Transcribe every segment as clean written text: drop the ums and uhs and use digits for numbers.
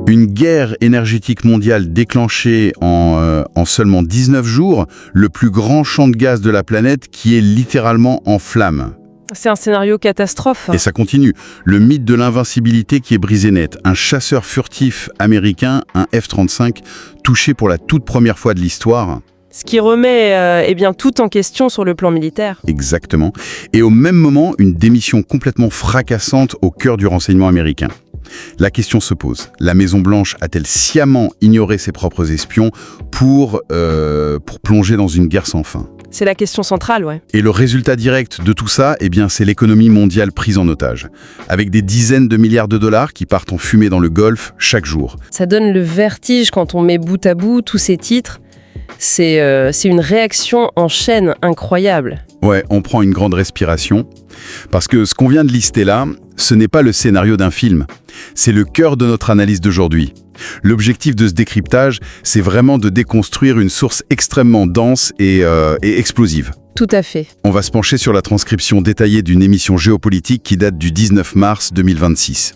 Une guerre énergétique mondiale déclenchée en seulement 19 jours, le plus grand champ de gaz de la planète qui est littéralement en flammes. C'est un scénario catastrophe. Et ça continue. Le mythe de l'invincibilité qui est brisé net. Un chasseur furtif américain, un F-35, touché pour la toute première fois de l'histoire. Ce qui remet tout en question sur le plan militaire. Exactement. Et au même moment, une démission complètement fracassante au cœur du renseignement américain. La question se pose. La Maison-Blanche a-t-elle sciemment ignoré ses propres espions pour plonger dans une guerre sans fin ? C'est la question centrale, ouais. Et le résultat direct de tout ça, c'est l'économie mondiale prise en otage, avec des dizaines de milliards de dollars qui partent en fumée dans le Golfe chaque jour. Ça donne le vertige quand on met bout à bout tous ces titres. C'est une réaction en chaîne incroyable. Ouais, on prend une grande respiration, parce que ce qu'on vient de lister là, ce n'est pas le scénario d'un film, c'est le cœur de notre analyse d'aujourd'hui. L'objectif de ce décryptage, c'est vraiment de déconstruire une source extrêmement dense et explosive. Tout à fait. On va se pencher sur la transcription détaillée d'une émission géopolitique qui date du 19 mars 2026.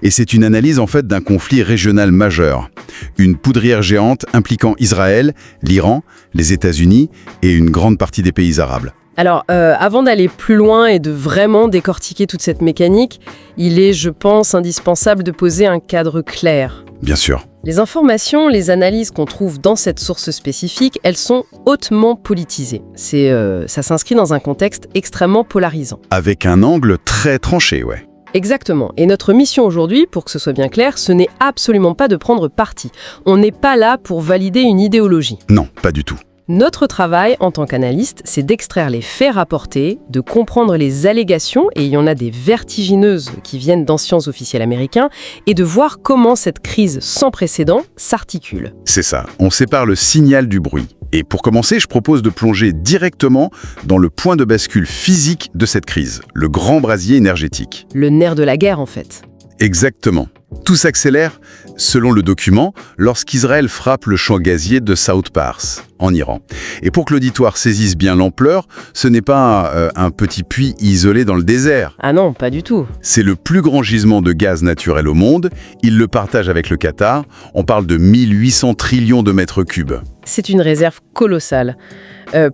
Et c'est une analyse en fait d'un conflit régional majeur. Une poudrière géante impliquant Israël, l'Iran, les États-Unis et une grande partie des pays arabes. Alors, avant d'aller plus loin et de vraiment décortiquer toute cette mécanique, il est, je pense, indispensable de poser un cadre clair. Bien sûr. Les informations, les analyses qu'on trouve dans cette source spécifique, elles sont hautement politisées. Ça s'inscrit dans un contexte extrêmement polarisant. Avec un angle très tranché, ouais. Exactement. Et notre mission aujourd'hui, pour que ce soit bien clair, ce n'est absolument pas de prendre parti. On n'est pas là pour valider une idéologie. Non, pas du tout. Notre travail en tant qu'analyste, c'est d'extraire les faits rapportés, de comprendre les allégations, et il y en a des vertigineuses qui viennent d'anciens officiels américains, et de voir comment cette crise sans précédent s'articule. C'est ça, on sépare le signal du bruit. Et pour commencer, je propose de plonger directement dans le point de bascule physique de cette crise, le grand brasier énergétique. Le nerf de la guerre, en fait. Exactement. Tout s'accélère, selon le document, lorsqu'Israël frappe le champ gazier de South Pars, en Iran. Et pour que l'auditoire saisisse bien l'ampleur, ce n'est pas un petit puits isolé dans le désert. Ah non, pas du tout. C'est le plus grand gisement de gaz naturel au monde. Il le partage avec le Qatar. On parle de 1800 trillions de mètres cubes. C'est une réserve colossale.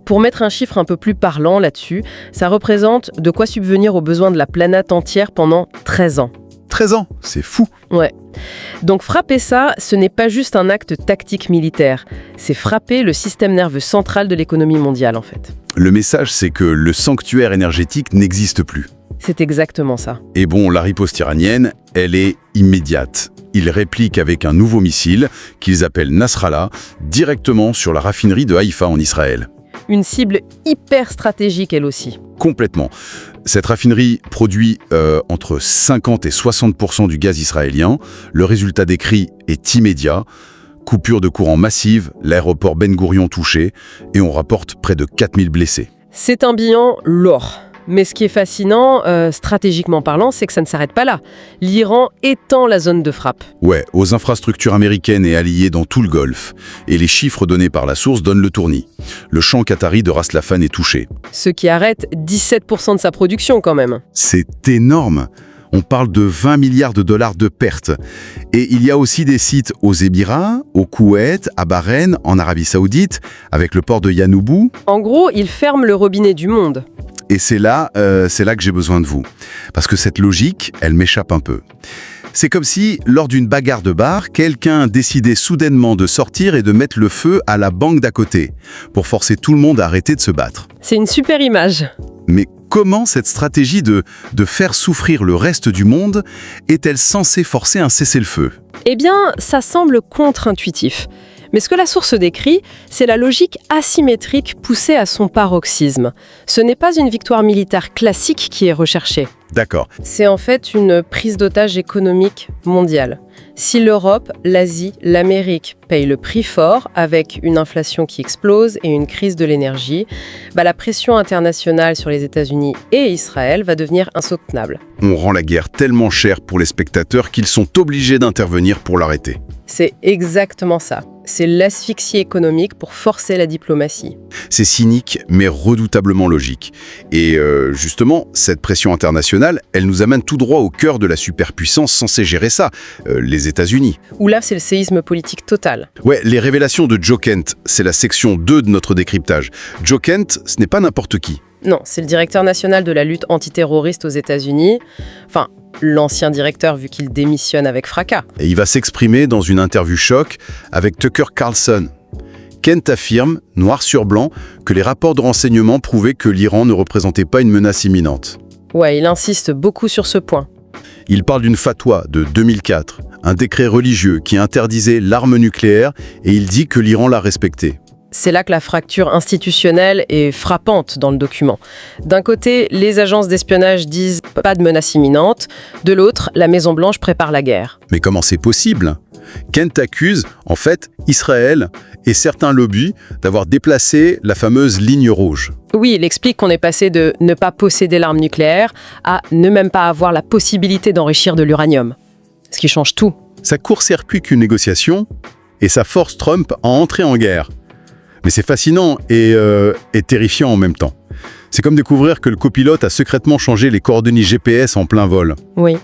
Pour mettre un chiffre un peu plus parlant là-dessus, ça représente de quoi subvenir aux besoins de la planète entière pendant 13 ans. 13 ans, c'est fou. Ouais. Donc frapper ça, ce n'est pas juste un acte tactique militaire, c'est frapper le système nerveux central de l'économie mondiale en fait. Le message, c'est que le sanctuaire énergétique n'existe plus. C'est exactement ça. Et bon, la riposte iranienne, elle est immédiate. Ils répliquent avec un nouveau missile, qu'ils appellent Nasrallah, directement sur la raffinerie de Haïfa en Israël. Une cible hyper stratégique elle aussi. Complètement. Cette raffinerie produit entre 50 et 60% du gaz israélien. Le résultat décrit est immédiat. Coupure de courant massive, l'aéroport Ben Gourion touché, et on rapporte près de 4000 blessés. C'est un bilan lourd. Mais ce qui est fascinant, stratégiquement parlant, c'est que ça ne s'arrête pas là. L'Iran étend la zone de frappe. Ouais, aux infrastructures américaines et alliées dans tout le Golfe. Et les chiffres donnés par la source donnent le tournis. Le champ qatari de Ras Laffan est touché. Ce qui arrête 17% de sa production quand même. C'est énorme. On parle de 20 milliards de dollars de pertes. Et il y a aussi des sites aux Émirats, au Koweït, à Bahreïn, en Arabie Saoudite, avec le port de Yanoubou. En gros, il ferme le robinet du monde. Et c'est là que j'ai besoin de vous. Parce que cette logique, elle m'échappe un peu. C'est comme si, lors d'une bagarre de bar, quelqu'un décidait soudainement de sortir et de mettre le feu à la banque d'à côté, pour forcer tout le monde à arrêter de se battre. C'est une super image. Mais comment cette stratégie de faire souffrir le reste du monde est-elle censée forcer un cessez-le-feu ? Eh bien, ça semble contre-intuitif. Mais ce que la source décrit, c'est la logique asymétrique poussée à son paroxysme. Ce n'est pas une victoire militaire classique qui est recherchée. D'accord. C'est en fait une prise d'otage économique mondiale. Si l'Europe, l'Asie, l'Amérique payent le prix fort avec une inflation qui explose et une crise de l'énergie, la pression internationale sur les États-Unis et Israël va devenir insoutenable. On rend la guerre tellement chère pour les spectateurs qu'ils sont obligés d'intervenir pour l'arrêter. C'est exactement ça. c'est l'asphyxie économique pour forcer la diplomatie. C'est cynique, mais redoutablement logique. Et justement, cette pression internationale, elle nous amène tout droit au cœur de la superpuissance censée gérer ça, les États-Unis. Où là, c'est le séisme politique total. Ouais, les révélations de Joe Kent, c'est la section 2 de notre décryptage. Joe Kent, ce n'est pas n'importe qui. Non, c'est le directeur national de la lutte antiterroriste aux États-Unis. Enfin, l'ancien directeur vu qu'il démissionne avec fracas. Et il va s'exprimer dans une interview choc avec Tucker Carlson. Kent affirme, noir sur blanc, que les rapports de renseignement prouvaient que l'Iran ne représentait pas une menace imminente. Ouais, il insiste beaucoup sur ce point. Il parle d'une fatwa de 2004, un décret religieux qui interdisait l'arme nucléaire, et il dit que l'Iran l'a respecté. C'est là que la fracture institutionnelle est frappante dans le document. D'un côté, les agences d'espionnage disent pas de menace imminente. De l'autre, la Maison-Blanche prépare la guerre. Mais comment c'est possible ? Kent accuse, en fait, Israël et certains lobbies d'avoir déplacé la fameuse ligne rouge. Oui, il explique qu'on est passé de ne pas posséder l'arme nucléaire à ne même pas avoir la possibilité d'enrichir de l'uranium. Ce qui change tout. Ça court-circuite une négociation et ça force Trump à entrer en guerre. Mais c'est fascinant et terrifiant en même temps. C'est comme découvrir que le copilote a secrètement changé les coordonnées GPS en plein vol. Oui.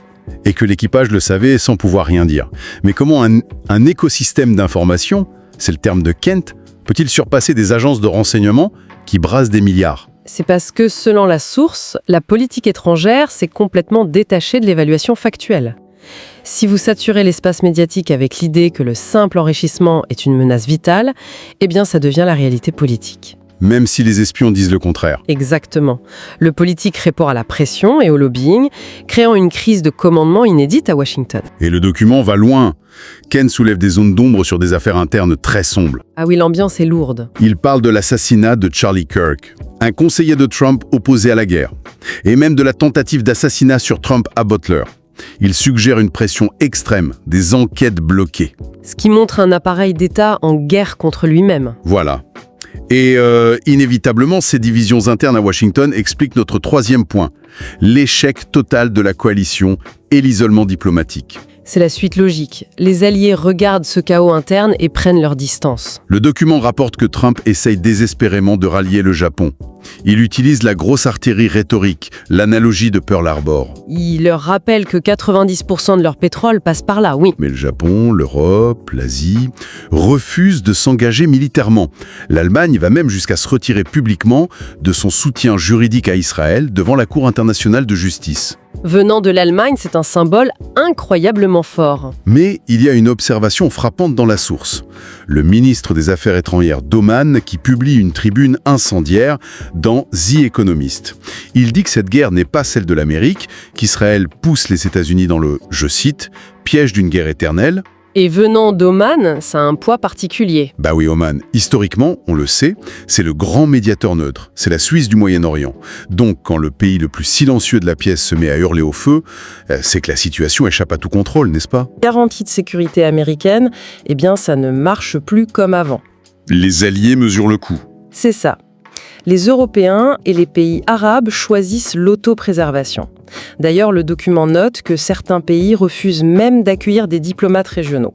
Et que l'équipage le savait sans pouvoir rien dire. Mais comment un écosystème d'information, c'est le terme de Kent, peut-il surpasser des agences de renseignement qui brassent des milliards ? C'est parce que, selon la source, la politique étrangère s'est complètement détachée de l'évaluation factuelle. Si vous saturez l'espace médiatique avec l'idée que le simple enrichissement est une menace vitale, eh bien ça devient la réalité politique. Même si les espions disent le contraire. Exactement. Le politique répond à la pression et au lobbying, créant une crise de commandement inédite à Washington. Et le document va loin. Ken soulève des zones d'ombre sur des affaires internes très sombres. Ah oui, l'ambiance est lourde. Il parle de l'assassinat de Charlie Kirk, un conseiller de Trump opposé à la guerre, et même de la tentative d'assassinat sur Trump à Butler. Il suggère une pression extrême, des enquêtes bloquées. Ce qui montre un appareil d'État en guerre contre lui-même. Voilà. Et inévitablement, ces divisions internes à Washington expliquent notre troisième point, l'échec total de la coalition et l'isolement diplomatique. C'est la suite logique. Les alliés regardent ce chaos interne et prennent leur distance. Le document rapporte que Trump essaye désespérément de rallier le Japon. Il utilise la grosse artillerie rhétorique, l'analogie de Pearl Harbor. Il leur rappelle que 90% de leur pétrole passe par là, oui. Mais le Japon, l'Europe, l'Asie refusent de s'engager militairement. L'Allemagne va même jusqu'à se retirer publiquement de son soutien juridique à Israël devant la Cour internationale de justice. Venant de l'Allemagne, c'est un symbole incroyablement fort. Mais il y a une observation frappante dans la source. Le ministre des Affaires étrangères d'Oman qui publie une tribune incendiaire dans The Economist. Il dit que cette guerre n'est pas celle de l'Amérique, qu'Israël pousse les États-Unis dans le, je cite, « piège d'une guerre éternelle ». Et venant d'Oman, ça a un poids particulier. Bah oui, Oman, historiquement, on le sait, c'est le grand médiateur neutre, c'est la Suisse du Moyen-Orient. Donc, quand le pays le plus silencieux de la pièce se met à hurler au feu, c'est que la situation échappe à tout contrôle, n'est-ce pas ? Garantie de sécurité américaine, eh bien ça ne marche plus comme avant. Les alliés mesurent le coup. C'est ça. Les Européens et les pays arabes choisissent l'autopréservation. D'ailleurs, le document note que certains pays refusent même d'accueillir des diplomates régionaux.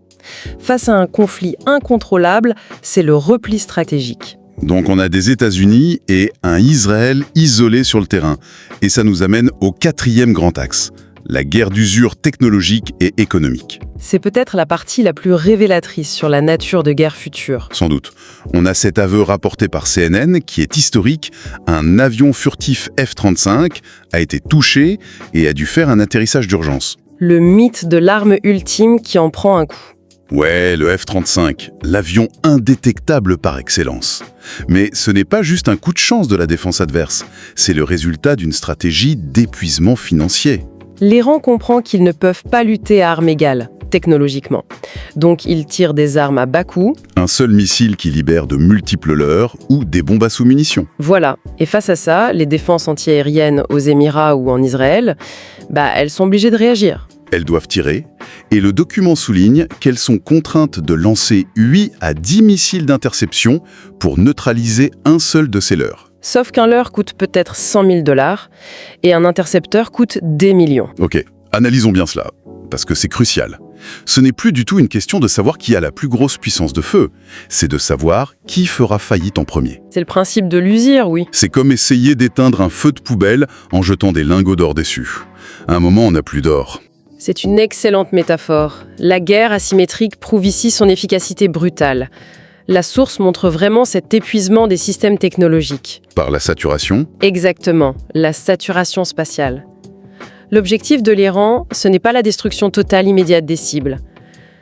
Face à un conflit incontrôlable, c'est le repli stratégique. Donc on a des États-Unis et un Israël isolé sur le terrain. Et ça nous amène au quatrième grand axe, la guerre d'usure technologique et économique. C'est peut-être la partie la plus révélatrice sur la nature de guerre future. Sans doute. On a cet aveu rapporté par CNN qui est historique. Un avion furtif F-35 a été touché et a dû faire un atterrissage d'urgence. Le mythe de l'arme ultime qui en prend un coup. Ouais, le F-35, l'avion indétectable par excellence. Mais ce n'est pas juste un coup de chance de la défense adverse, c'est le résultat d'une stratégie d'épuisement financier. L'Iran comprend qu'ils ne peuvent pas lutter à armes égales, technologiquement. Donc ils tirent des armes à bas coût. Un seul missile qui libère de multiples leurres ou des bombes à sous-munitions. Voilà. Et face à ça, les défenses antiaériennes aux Émirats ou en Israël, elles sont obligées de réagir. Elles doivent tirer, et le document souligne qu'elles sont contraintes de lancer 8 à 10 missiles d'interception pour neutraliser un seul de ces leurres. Sauf qu'un leurre coûte peut-être $100 000 et un intercepteur coûte des millions. Ok, analysons bien cela, parce que c'est crucial. Ce n'est plus du tout une question de savoir qui a la plus grosse puissance de feu, c'est de savoir qui fera faillite en premier. C'est le principe de l'usure, oui. C'est comme essayer d'éteindre un feu de poubelle en jetant des lingots d'or dessus. À un moment, on n'a plus d'or. C'est une excellente métaphore. La guerre asymétrique prouve ici son efficacité brutale. La source montre vraiment cet épuisement des systèmes technologiques. Par la saturation, Exactement, la saturation spatiale. L'objectif de l'Iran, ce n'est pas la destruction totale immédiate des cibles.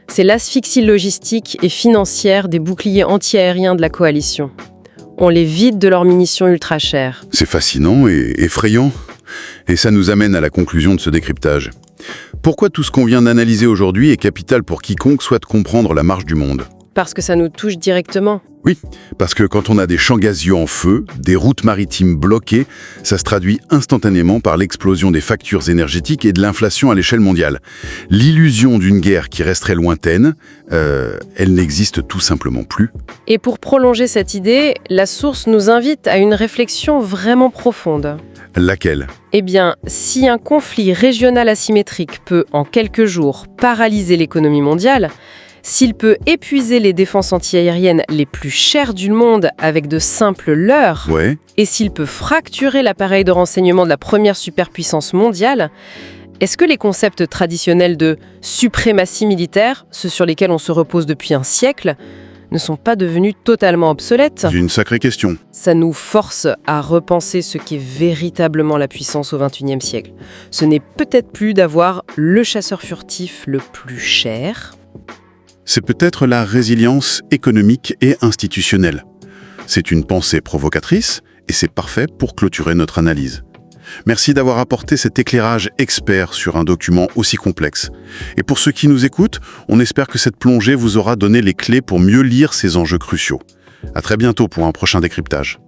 C'est l'asphyxie logistique et financière des boucliers antiaériens de la coalition. On les vide de leurs munitions ultra chères. c'est fascinant et effrayant. Et ça nous amène à la conclusion de ce décryptage. Pourquoi tout ce qu'on vient d'analyser aujourd'hui est capital pour quiconque souhaite comprendre la marche du monde ? Parce que ça nous touche directement. Oui, parce que quand on a des champs gazieux en feu, des routes maritimes bloquées, ça se traduit instantanément par l'explosion des factures énergétiques et de l'inflation à l'échelle mondiale. L'illusion d'une guerre qui resterait lointaine, elle n'existe tout simplement plus. Et pour prolonger cette idée, la source nous invite à une réflexion vraiment profonde. Laquelle ? Eh bien, si un conflit régional asymétrique peut, en quelques jours, paralyser l'économie mondiale, s'il peut épuiser les défenses antiaériennes les plus chères du monde avec de simples leurres, Ouais, et s'il peut fracturer l'appareil de renseignement de la première superpuissance mondiale, est-ce que les concepts traditionnels de suprématie militaire, ceux sur lesquels on se repose depuis un siècle, ne sont pas devenus totalement obsolètes ? c'est une sacrée question. Ça nous force à repenser ce qu'est véritablement la puissance au XXIe siècle. Ce n'est peut-être plus d'avoir le chasseur furtif le plus cher. C'est peut-être la résilience économique et institutionnelle. C'est une pensée provocatrice et c'est parfait pour clôturer notre analyse. Merci d'avoir apporté cet éclairage expert sur un document aussi complexe. Et pour ceux qui nous écoutent, on espère que cette plongée vous aura donné les clés pour mieux lire ces enjeux cruciaux. À très bientôt pour un prochain décryptage.